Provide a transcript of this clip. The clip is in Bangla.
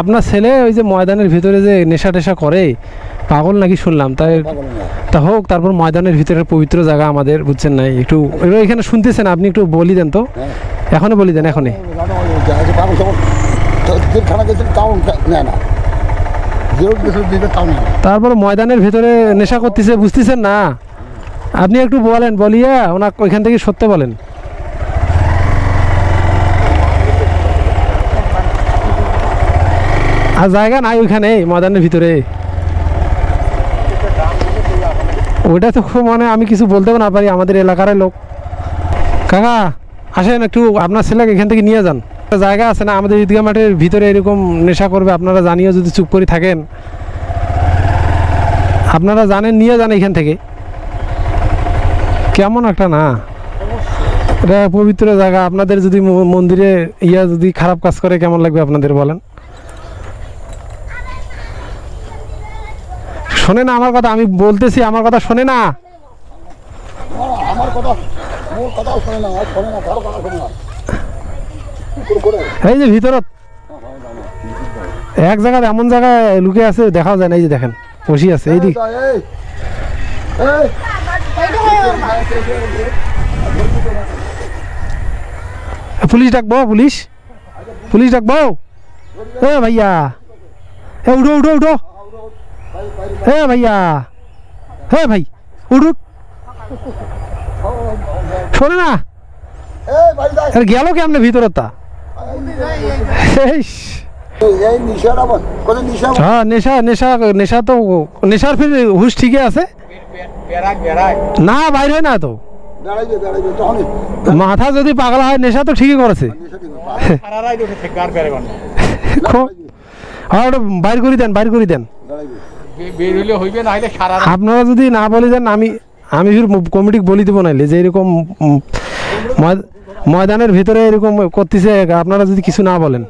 আপনার ছেলে ওই যে ময়দানের ভিতরে যে নেশা টেশা করে পাগল নাকি শুনলাম, তাই তা হোক, তারপর ময়দানের ভিতরে পবিত্র জায়গা আমাদের, বুঝছেন নাই, একটু এখানে শুনতেছেন আপনি, একটু বলি দেন তো, এখনই বলি দেন এখনই। তারপর ময়দানের ভিতরে নেশা করতেছে, বুঝতেছেন না আপনি, একটু বলেন, বলিয়া ওনাকে ওইখান থেকে সত্যি বলেন। আর জায়গা নাই ওইখানে ময়দানের ভিতরে, ওইটা তো খুব মানে আমি কিছু বলতেও না পারি, আমাদের এলাকার লোক। কাকা আসেন, একটু আপনার ছেলেকে এখান থেকে নিয়ে যান, জায়গা আছে না আমাদের ঈদগাহ মাঠের ভিতরে এরকম নেশা করবে, আপনারা জানিও যদি চুপ করে থাকেন, আপনারা জানেন, নিয়ে যান এখান থেকে। কেমন একটা না, এটা পবিত্র জায়গা, আপনাদের যদি মন্দিরে ইয়া যদি খারাপ কাজ করে কেমন লাগবে আপনাদের বলেন। শোনে না আমার কথা, আমি বলতেছি, আমার কথা শোনে না, এই যে ভিতরত এক জায়গায় এমন জায়গায় লুকে আছে দেখা যায় না, এই যে দেখেন বসি আছে এইদিকে। পুলিশ ডাকবো, পুলিশ পুলিশ ডাকবো, এ ভাইয়া, এ উঠো উঠো উঠো, এ ভাইয়া, হে ভাই উঠ, শোনে না গেল কেমনে ভিতরটা। হ্যাঁ নেশা নেশা নেশা তো, নেশার ফির হুশ ঠিকই আছে না, বাইর হয় না তো, মাথা যদি পাগলা হয় নেশা তো ঠিকই করেছে। বাইর করে দেন, বাইর করে দেন, আপনারা যদি না বলে দেন আমি কমিটি বলি দেবো, নাইলে যে এরকম ময়দানের ভিতরে এরকম করতেছে, আপনারা যদি কিছু না বলেন।